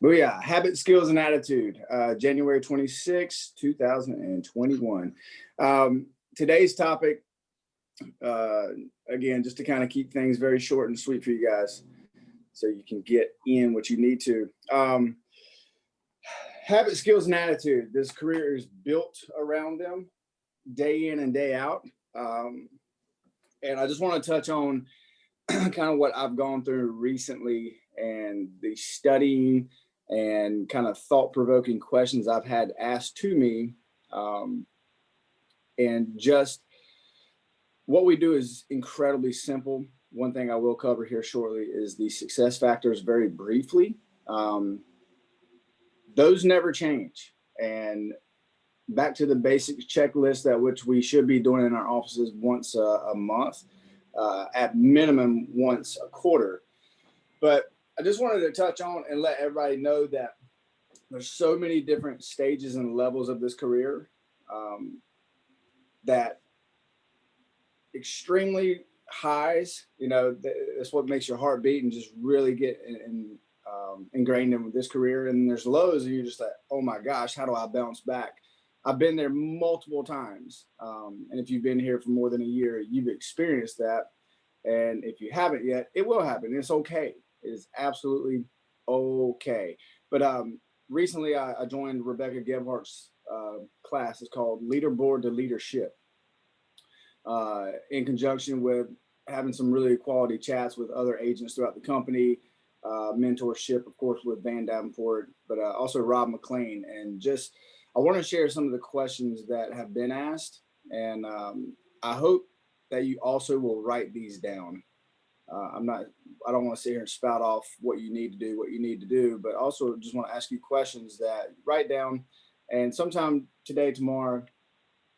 Oh yeah, habit, skills, and attitude. January 26, 2021. Today's topic, uh, again, just to kind of keep things very short and sweet for you guys, so you can get in what you need to. Habit, skills, and attitude. This career is built around them, day in and day out. Um, and I just want to touch on kind of what I've gone through recently and the studying and kind of thought-provoking questions I've had asked to me. Um, and just what we do is incredibly simple. One thing I will cover here shortly is the success factors very briefly. Um, those never change. And back to the basic checklist that which we should be doing in our offices once a month, at minimum once a quarter. But I just wanted to touch on and let everybody know that there's so many different stages and levels of this career, that extremely highs, that's what makes your heart beat and just really get ingrained in this career. And there's lows and you're just like, oh my gosh, how do I bounce back? I've been there multiple times. And if you've been here for more than a year, you've experienced that. And if you haven't yet, it will happen. It's okay. It is absolutely okay. But recently I joined Rebecca Gebhardt's class. It's called Leaderboard to Leadership, in conjunction with having some really quality chats with other agents throughout the company, mentorship, of course, with Van Davenport, but also Rob McLean. And just, I want to share some of the questions that have been asked. And I hope that you also will write these down. I don't want to sit here and spout off what you need to do, but also just want to ask you questions that write down, and sometime today, tomorrow,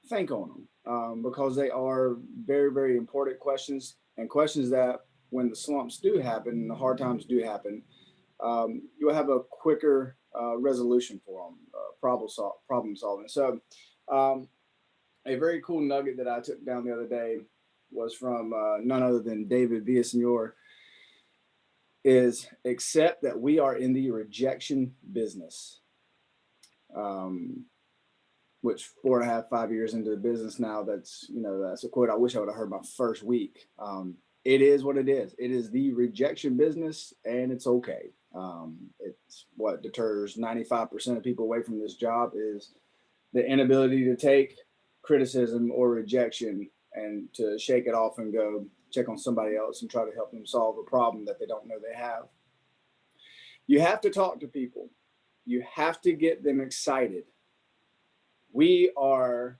think on them, because they are very, very important questions, and questions that when the slumps do happen and the hard times do happen, you'll have a quicker resolution for them, problem solving. So a very cool nugget that I took down the other day was from none other than David Villasenor, is accept that we are in the rejection business. Which 4.5, 5 years into the business now, that's a quote I wish I would have heard my first week. It is what it is. It is the rejection business, and it's okay. It's what deters 95% of people away from this job is the inability to take criticism or rejection and to shake it off and go check on somebody else and try to help them solve a problem that they don't know they have. You have to talk to people. You have to get them excited. We are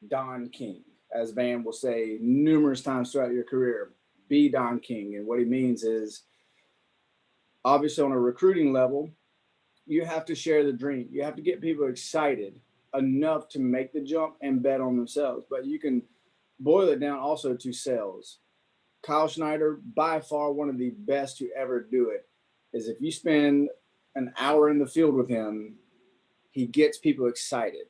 Don King, as Van will say numerous times throughout your career, be Don King. And what he means is, obviously on a recruiting level, you have to share the dream. You have to get people excited enough to make the jump and bet on themselves. But you can boil it down also to sales. Kyle Schneider, by far one of the best to ever do it, is if you spend an hour in the field with him, he gets people excited.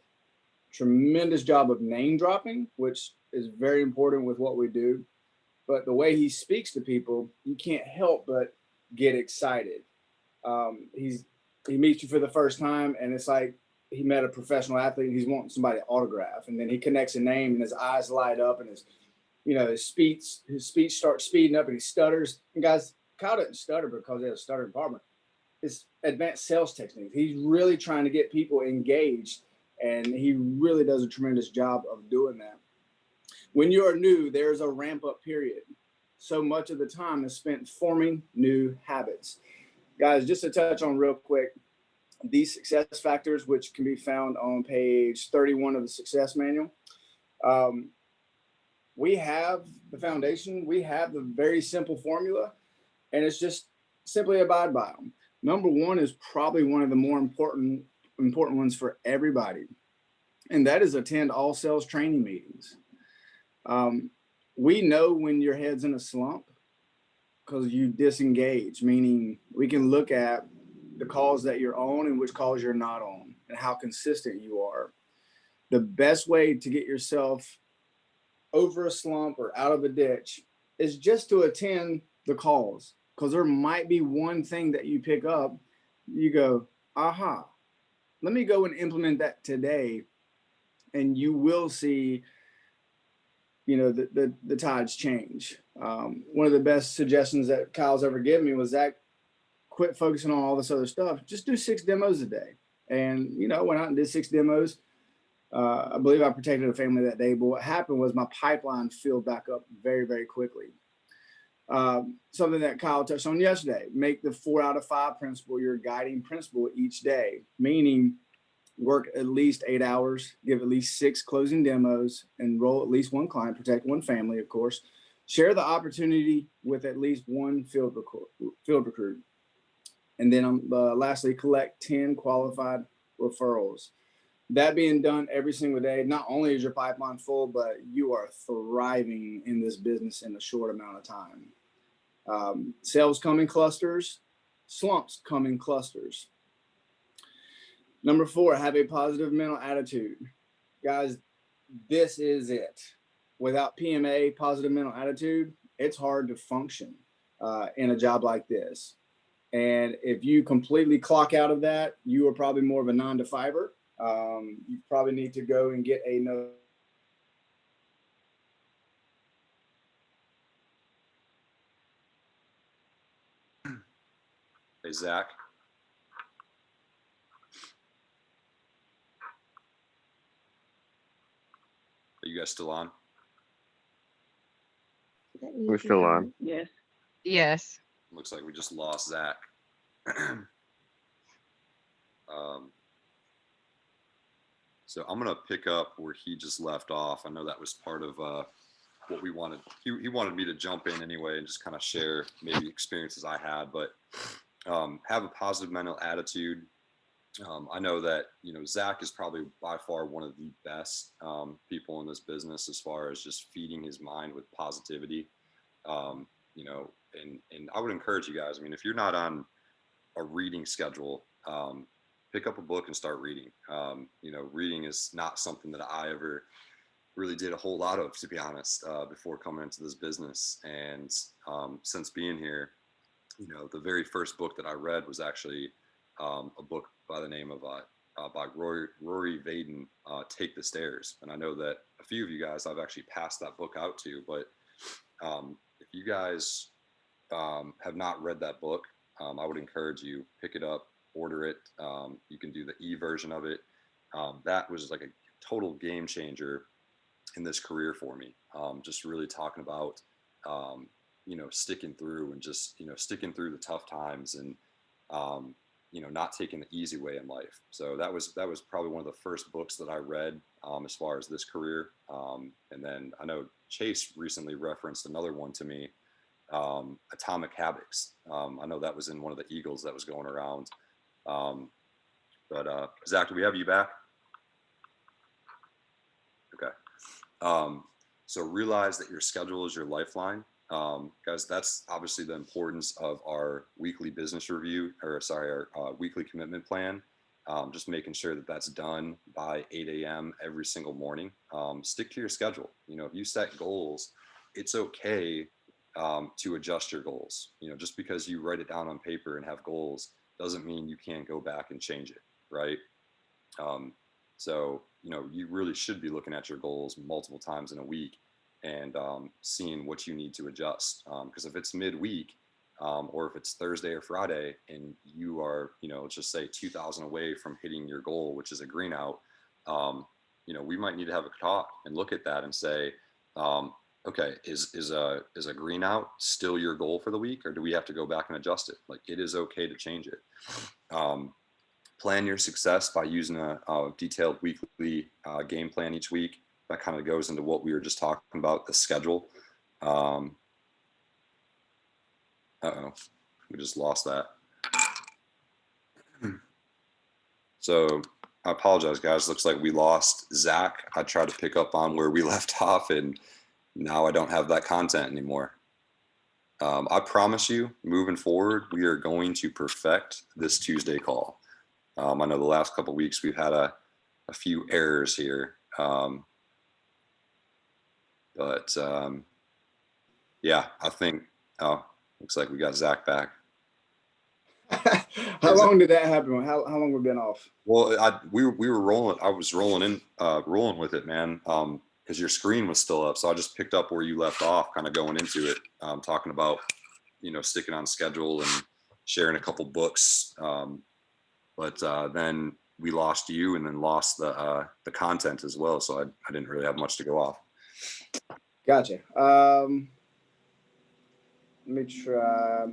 Tremendous job of name dropping, which is very important with what we do. But the way he speaks to people, you can't help but get excited. He meets you for the first time, and it's like he met a professional athlete, and he's wanting somebody to autograph, and then he connects a name, and his eyes light up, and his speech starts speeding up, and he stutters. And guys, Kyle doesn't stutter because he has a stuttering partner. It's advanced sales techniques. He's really trying to get people engaged, and he really does a tremendous job of doing that. When you're new, there's a ramp-up period. So much of the time is spent forming new habits. Guys, just to touch on real quick, these success factors, which can be found on page 31 of the success manual, we have the foundation. We have the very simple formula, and it's just simply abide by them. Number one is probably one of the more important ones for everybody, and that is attend all sales training meetings. We know when your head's in a slump because you disengage, meaning we can look at the calls that you're on and which calls you're not on and how consistent you are. The best way to get yourself over a slump or out of a ditch is just to attend the calls, because there might be one thing that you pick up you go, aha, let me go and implement that today. And you will see, the tides change. One of the best suggestions that Kyle's ever given me was, Zach, quit focusing on all this other stuff. Just do 6 demos a day. And, went out and did 6 demos. I believe I protected a family that day, but what happened was my pipeline filled back up very, very quickly. Something that Kyle touched on yesterday, make the 4 out of 5 principle your guiding principle each day, meaning work at least 8 hours, give at least 6 closing demos, enroll at least 1 client, protect 1 family, of course, share the opportunity with at least 1 field recruit. And then lastly, collect 10 qualified referrals. That being done every single day, not only is your pipeline full, but you are thriving in this business in a short amount of time. Sales come in clusters, slumps come in clusters. Number 4, have a positive mental attitude. Guys, this is it. Without PMA, positive mental attitude, it's hard to function in a job like this. And if you completely clock out of that, you are probably more of a 9 to 5er. You probably need to go and get another. Hey, Zach. Are you guys still on? We're still on. Yes. Yes. Looks like we just lost Zach. So I'm going to pick up where he just left off. I know that was part of what we wanted. He wanted me to jump in anyway and just kind of share maybe experiences I had, but have a positive mental attitude. I know that, Zach is probably by far one of the best people in this business as far as just feeding his mind with positivity. And I would encourage you guys, if you're not on a reading schedule, pick up a book and start reading. Reading is not something that I ever really did a whole lot of, to be honest, before coming into this business. And since being here, the very first book that I read was actually a book by the name of by Rory Vaden, Take the Stairs. And I know that a few of you guys I've actually passed that book out to, but if you guys have not read that book, I would encourage you, pick it up, order it. You can do the e-version of it. That was like a total game changer in this career for me. Just really talking about, sticking through and just, sticking through the tough times and, not taking the easy way in life. So that was probably one of the first books that I read as far as this career. And then I know Chase recently referenced another one to me, Atomic Habits. I know that was in one of the Eagles that was going around. But Zach, do we have you back? Okay. So realize that your schedule is your lifeline. Guys, that's obviously the importance of our weekly business review, our weekly commitment plan. Just making sure that that's done by 8 a.m. every single morning. Stick to your schedule. If you set goals, it's okay to adjust your goals. Just because you write it down on paper and have goals doesn't mean you can't go back and change it, right? So, you really should be looking at your goals multiple times in a week and seeing what you need to adjust. Because if it's midweek or if it's Thursday or Friday and you are, let's just say 2,000 away from hitting your goal, which is a green out, we might need to have a talk and look at that and say, okay, is a green out still your goal for the week, or do we have to go back and adjust it? Like, it is okay to change it. Plan your success by using a detailed weekly game plan each week. That kind of goes into what we were just talking about, the schedule. Uh-oh, we just lost that. So I apologize, guys. Looks like we lost Zach. I tried to pick up on where we left off, and now I don't have that content anymore. I promise you, moving forward, we are going to perfect this Tuesday call. I know the last couple of weeks we've had a few errors here. But yeah, I think, looks like we got Zach back. How long did that happen? How long we've been off? Well, we were rolling. I was rolling with it, man. Because your screen was still up, so I just picked up where you left off, kind of going into it, talking about sticking on schedule and sharing a couple books. But then we lost you, and then lost the content as well. So I didn't really have much to go off. Gotcha. Let me try.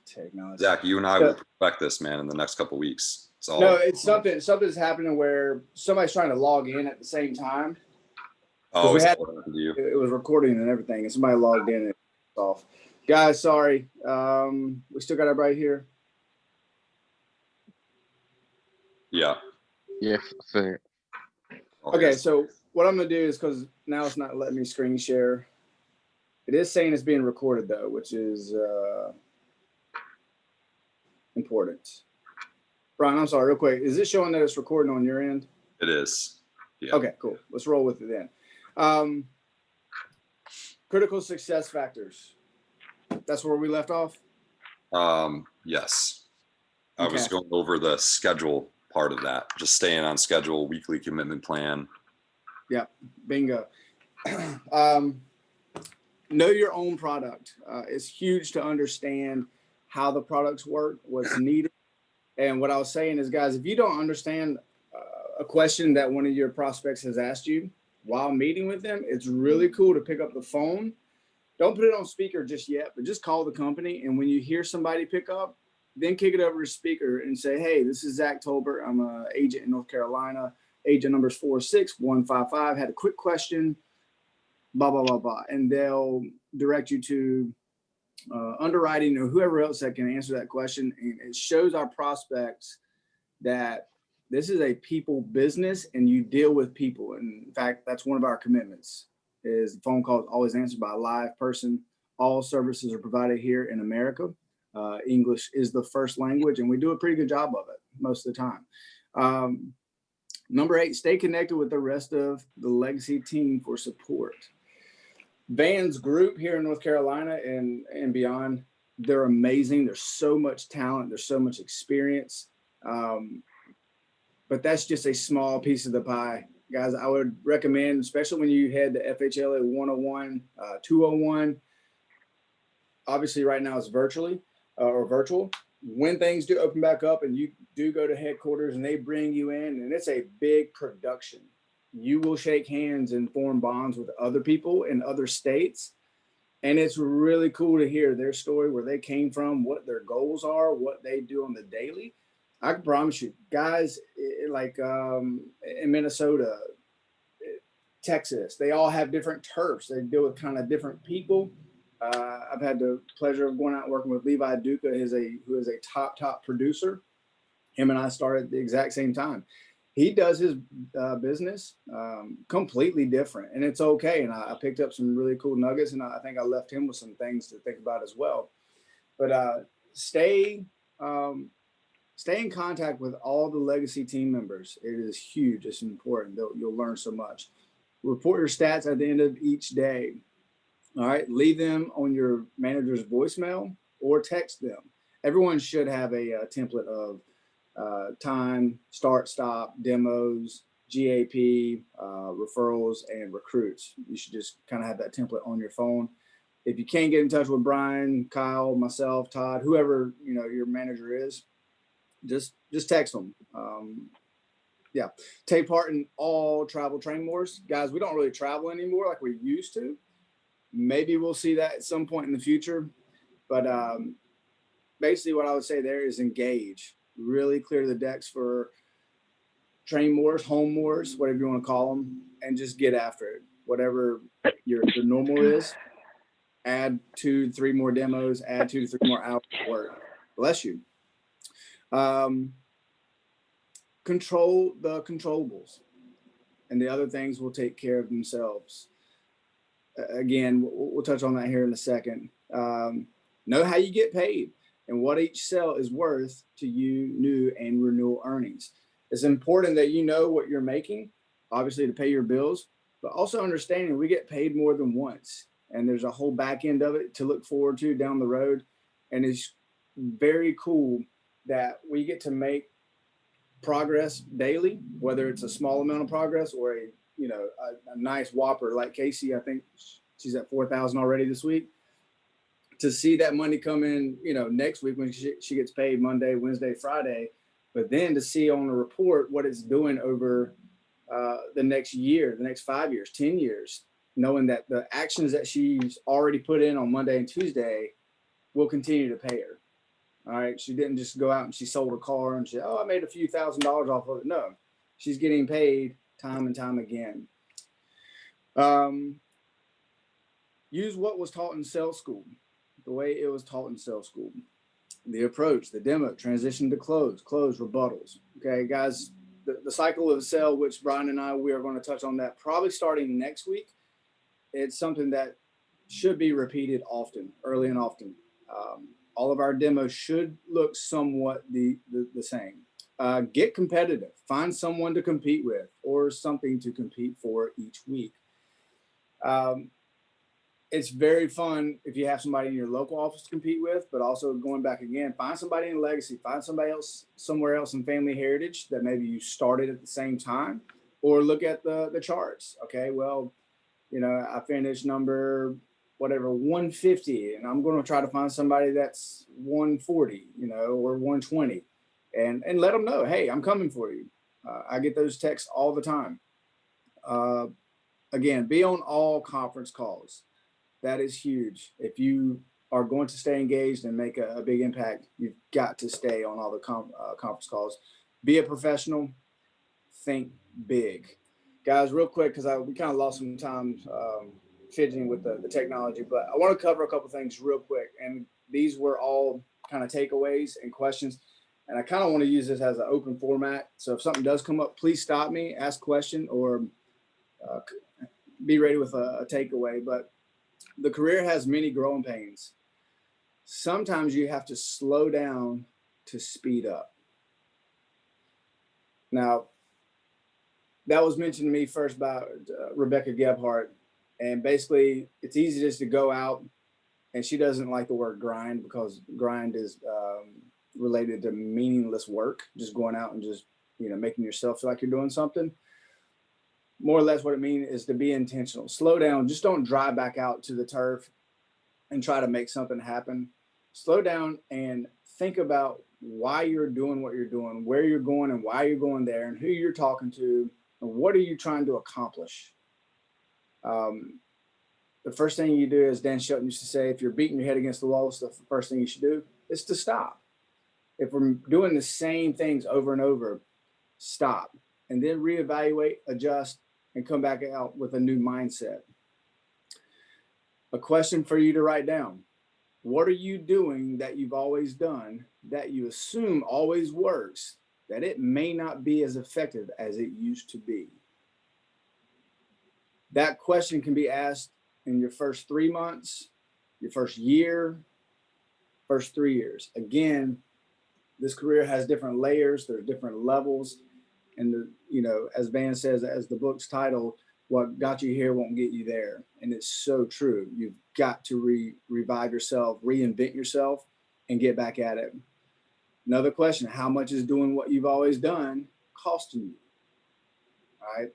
Technology. Zach, you and I will perfect this, man, in the next couple of weeks. No, it's something's happening where somebody's trying to log in at the same time. Oh, it was recording and everything, and somebody logged in and it's off. Guys, sorry. We still got everybody here. Yeah. Yes, sir. Okay, so what I'm gonna do is, because now it's not letting me screen share. It is saying it's being recorded though, which is important. Brian, I'm sorry, real quick. Is it showing that it's recording on your end? It is. Yeah. Okay, cool. Let's roll with it then. Critical success factors. That's where we left off? Yes. I was going over the schedule part of that. Just staying on schedule, weekly commitment plan. Yep. Bingo. Know your own product. It's huge to understand how the products work, what's needed. And what I was saying is, guys, if you don't understand a question that one of your prospects has asked you while meeting with them, it's really cool to pick up the phone. Don't put it on speaker just yet, but just call the company. And when you hear somebody pick up, then kick it over to speaker and say, hey, this is Zach Tolbert. I'm an agent in North Carolina. Agent number is 46155. Had a quick question, blah, blah, blah, blah. And they'll direct you to underwriting or whoever else that can answer that question. And it shows our prospects that this is a people business and you deal with people. And in fact, that's one of our commitments, is the phone call is always answered by a live person. All services are provided here in America. English is the first language, and we do a pretty good job of it most of the time. Number 8, stay connected with the rest of the legacy team for support. Van's group here in North Carolina and beyond, they're amazing. There's so much talent. There's so much experience. But that's just a small piece of the pie. Guys, I would recommend, especially when you head to FHLA 101, 201, obviously right now it's virtual. When things do open back up and you do go to headquarters and they bring you in, and it's a big production, you will shake hands and form bonds with other people in other states. And it's really cool to hear their story, where they came from, what their goals are, what they do on the daily. I can promise you, guys, like in Minnesota, Texas, they all have different turfs. They deal with kind of different people. I've had the pleasure of going out and working with Levi Duca, who is a top producer. Him and I started at the exact same time. He does his business completely different, and it's okay. And I picked up some really cool nuggets, and I think I left him with some things to think about as well. But stay in contact with all the legacy team members. It is huge. It's important. You'll learn so much. Report your stats at the end of each day. All right. Leave them on your manager's voicemail or text them. Everyone should have a template of time, start, stop, demos, GAP, referrals, and recruits. You should just kind of have that template on your phone. If you can't get in touch with Brian, Kyle, myself, Todd, whoever your manager is, just text them. Take part in all travel training wars. Guys, we don't really travel anymore like we used to. Maybe we'll see that at some point in the future. But basically what I would say there is engage. Really clear the decks for train wars, home wars, whatever you want to call them, and just get after it. Whatever your normal is, add 2 to 3 more demos, add 2 to 3 more hours of work. Bless you. Control the controllables, and the other things will take care of themselves. Again, we'll touch on that here in a second. Know how you get paid and what each sale is worth to you, new and renewal earnings. It's important that you know what you're making, obviously to pay your bills, but also understanding we get paid more than once. and there's a whole back end of it to look forward to down the road. And it's very cool that we get to make progress daily, whether it's a small amount of progress or a nice whopper like Casey. I think she's at 4,000 already this week. To see that money come in, next week when she gets paid Monday, Wednesday, Friday, but then to see on the report what it's doing over the next year, the next 5 years, 10 years, knowing that the actions that she's already put in on Monday and Tuesday will continue to pay her. All right. She didn't just go out and she sold a car and she, I made a few $1,000s off of it. No, she's getting paid time and time again. Use what was taught in sales school, the way it was taught in sales school. The approach, the demo, transition to close, rebuttals. Okay, guys, the cycle of sale, which Brian and we are going to touch on that probably starting next week. It's something that should be repeated often, early and often. All of our demos should look somewhat the same. Get competitive. Find someone to compete with or something to compete for each week. It's very fun if you have somebody in your local office to compete with, but also going back again, find somebody in legacy, find somebody else somewhere else in family heritage that maybe you started at the same time, or look at the charts. Okay, well, I finished number 150, and I'm going to try to find somebody that's 140, or 120, and let them know, hey, I'm coming for you. I get those texts all the time. Again, be on all conference calls. That is huge. If you are going to stay engaged and make a big impact, you've got to stay on all the conference calls. Be a professional. Think big. Guys, real quick, because we kind of lost some time fidgeting with the technology, but I want to cover a couple things real quick. And these were all kind of takeaways and questions. And I kind of want to use this as an open format. So if something does come up, please stop me, ask a question, or be ready with a takeaway. But the career has many growing pains. Sometimes you have to slow down to speed up. Now, that was mentioned to me first by Rebecca Gebhardt. And basically, it's easy just to go out, and she doesn't like the word grind because grind is related to meaningless work, just going out and just, making yourself feel like you're doing something. More or less what it means is to be intentional. Slow down. Just don't drive back out to the turf and try to make something happen. Slow down and think about why you're doing what you're doing, where you're going and why you're going there, and who you're talking to, and what are you trying to accomplish. The first thing you do, as Dan Shelton used to say, if you're beating your head against the wall, the first thing you should do is to stop. If we're doing the same things over and over, stop, and then reevaluate, adjust, and come back out with a new mindset. A question for you to write down. What are you doing that you've always done that you assume always works, that it may not be as effective as it used to be? That question can be asked in your first 3 months, your first year, first 3 years. Again, this career has different layers. There's different levels. And, as Van says, as the book's title, what got you here won't get you there. And it's so true. You've got to revive yourself, reinvent yourself, and get back at it. Another question, how much is doing what you've always done costing you? All right.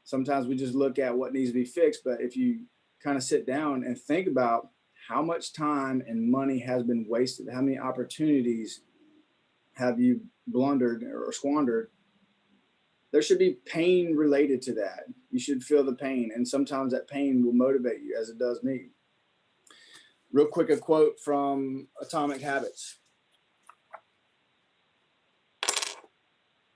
Sometimes we just look at what needs to be fixed, but if you kind of sit down and think about how much time and money has been wasted, how many opportunities have you blundered or squandered, there should be pain related to that. You should feel the pain, and sometimes that pain will motivate you, as it does me. Real quick, a quote from Atomic Habits.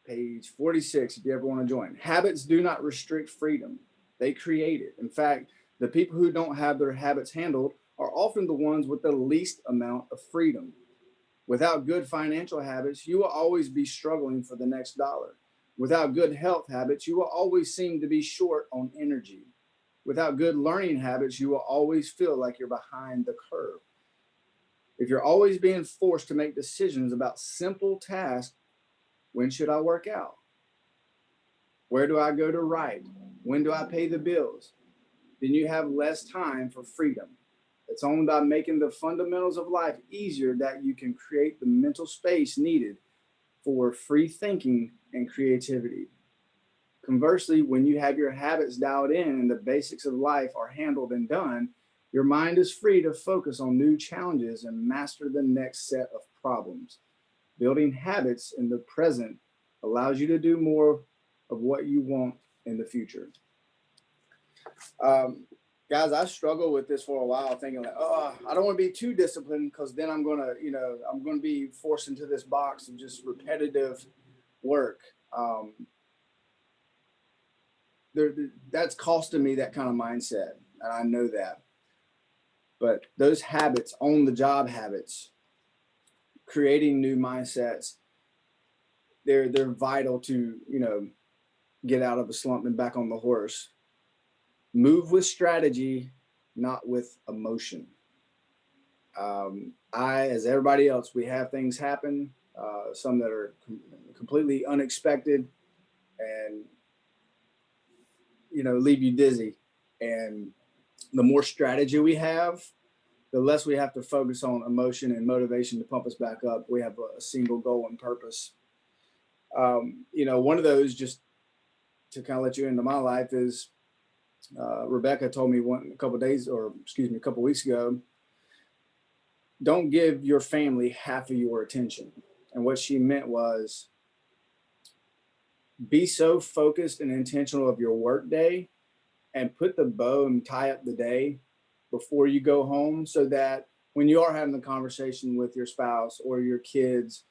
Page 46, if you ever want to join. Habits do not restrict freedom. They create it. In fact, the people who don't have their habits handled are often the ones with the least amount of freedom. Without good financial habits, you will always be struggling for the next dollar. Without good health habits, you will always seem to be short on energy. Without good learning habits, you will always feel like you're behind the curve. If you're always being forced to make decisions about simple tasks, when should I work out? Where do I go to write? When do I pay the bills? then you have less time for freedom. It's only by making the fundamentals of life easier that you can create the mental space needed for free thinking and creativity. Conversely, when you have your habits dialed in and the basics of life are handled and done, your mind is free to focus on new challenges and master the next set of problems. Building habits in the present allows you to do more of what you want in the future. Um, Guys, I struggled with this for a while, thinking like, oh, I don't want to be too disciplined because then I'm gonna be forced into this box of just repetitive work. Um, that's costing me that kind of mindset, and I know that. But those habits, on the job habits, creating new mindsets, they're vital to get out of a slump and back on the horse. Move with strategy, not with emotion. As everybody else, we have things happen, some that are completely unexpected, and leave you dizzy. And the more strategy we have, the less we have to focus on emotion and motivation to pump us back up. We have a single goal and purpose. One of those, just to kind of let you into my life, is Rebecca told me a couple weeks ago, don't give your family half of your attention. And what she meant was, be so focused and intentional of your work day and put the bow and tie up the day before you go home, so that when you are having the conversation with your spouse or your kids,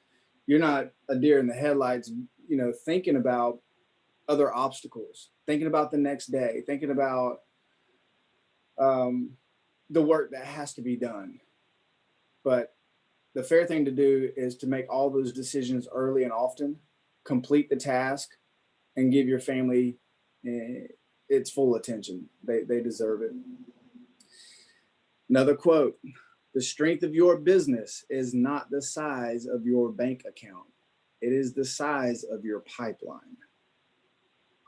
you're not a deer in the headlights, thinking about other obstacles, thinking about the next day, thinking about the work that has to be done. But the fair thing to do is to make all those decisions early and often, complete the task, and give your family its full attention. They deserve it. Another quote: the strength of your business is not the size of your bank account. It is the size of your pipeline.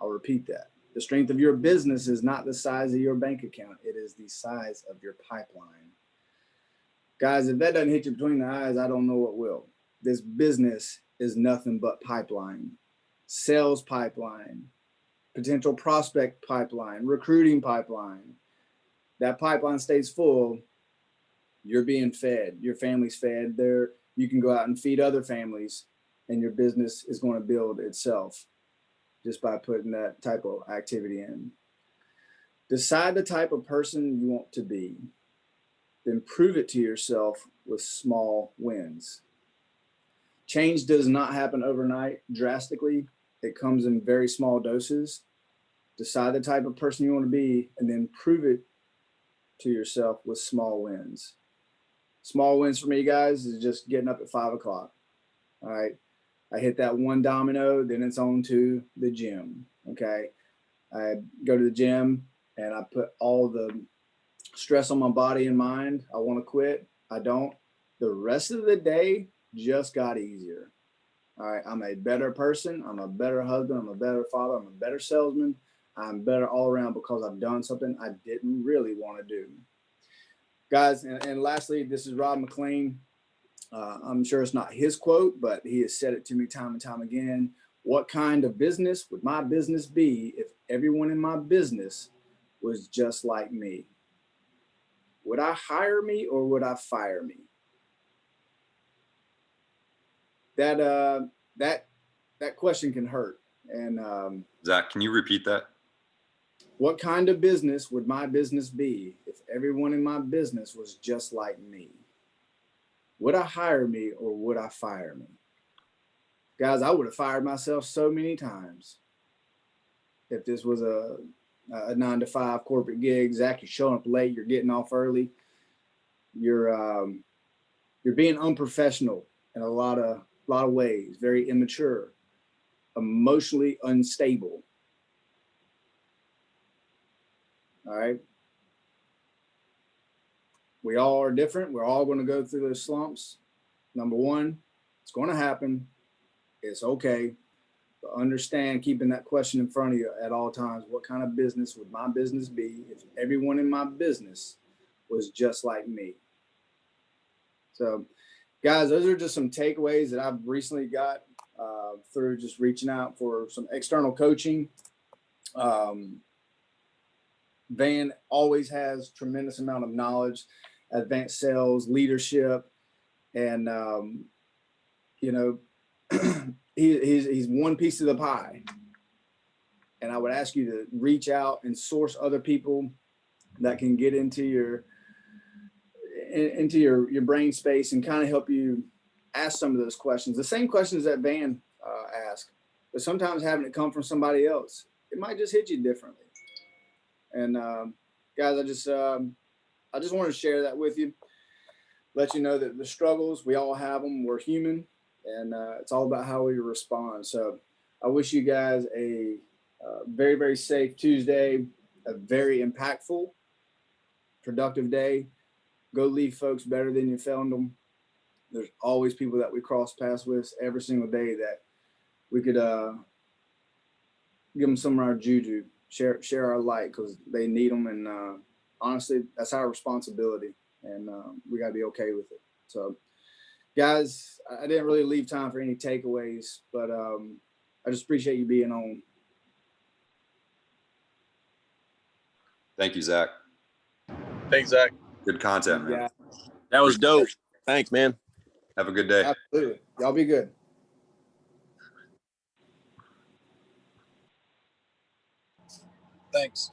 I'll repeat that. The strength of your business is not the size of your bank account. It is the size of your pipeline. Guys, if that doesn't hit you between the eyes, I don't know what will. This business is nothing but pipeline, sales pipeline, potential prospect pipeline, recruiting pipeline. That pipeline stays full, you're being fed, your family's fed. There, you can go out and feed other families, and your business is going to build itself just by putting that type of activity in. Decide the type of person you want to be, then prove it to yourself with small wins. Change does not happen overnight drastically. It comes in very small doses. Decide the type of person you want to be, and then prove it to yourself with small wins. Small wins for me, guys, is just getting up at 5 o'clock. All right. I hit that one domino, then it's on to the gym. Okay. I go to the gym and I put all the stress on my body and mind. I want to quit. I don't. The rest of the day just got easier. All right. I'm a better person. I'm a better husband. I'm a better father. I'm a better salesman. I'm better all around because I've done something I didn't really want to do. Guys, and lastly, this is Rob McLean. I'm sure it's not his quote, but he has said it to me time and time again. What kind of business would my business be if everyone in my business was just like me? Would I hire me or would I fire me? That question can hurt. And Zach, can you repeat that? what kind of business would my business be if everyone in my business was just like me? Would I hire me or would I fire me? Guys, I would have fired myself so many times if this was a 9-to-5 corporate gig. Zach, you're showing up late, you're getting off early, you're being unprofessional in a lot of ways, very immature, emotionally unstable. All right. We all are different. We're all going to go through those slumps. Number one, it's going to happen. It's okay. But understand, keeping that question in front of you at all times. What kind of business would my business be if everyone in my business was just like me? So, guys, those are just some takeaways that I've recently got through just reaching out for some external coaching. Van always has tremendous amount of knowledge, advanced sales, leadership, and you know, he's one piece of the pie. And I would ask you to reach out and source other people that can get into your brain space and kind of help you ask some of those questions, the same questions that Van asked, but sometimes having it come from somebody else, it might just hit you differently. And guys, I just want to share that with you, let you know that the struggles, we all have them, we're human, and it's all about how we respond. So I wish you guys a very, very safe Tuesday, a very impactful, productive day. Go leave folks better than you found them. There's always people that we cross paths with every single day that we could give them some of our juju, share our light, because they need them. And honestly, that's our responsibility, and we got to be okay with it. So, guys, I didn't really leave time for any takeaways, but I just appreciate you being on. Thank you, Zach. Thanks, Zach. Good content, man. Yeah, That was dope. Thanks, man. Have a good day. absolutely. Y'all be good. Thanks.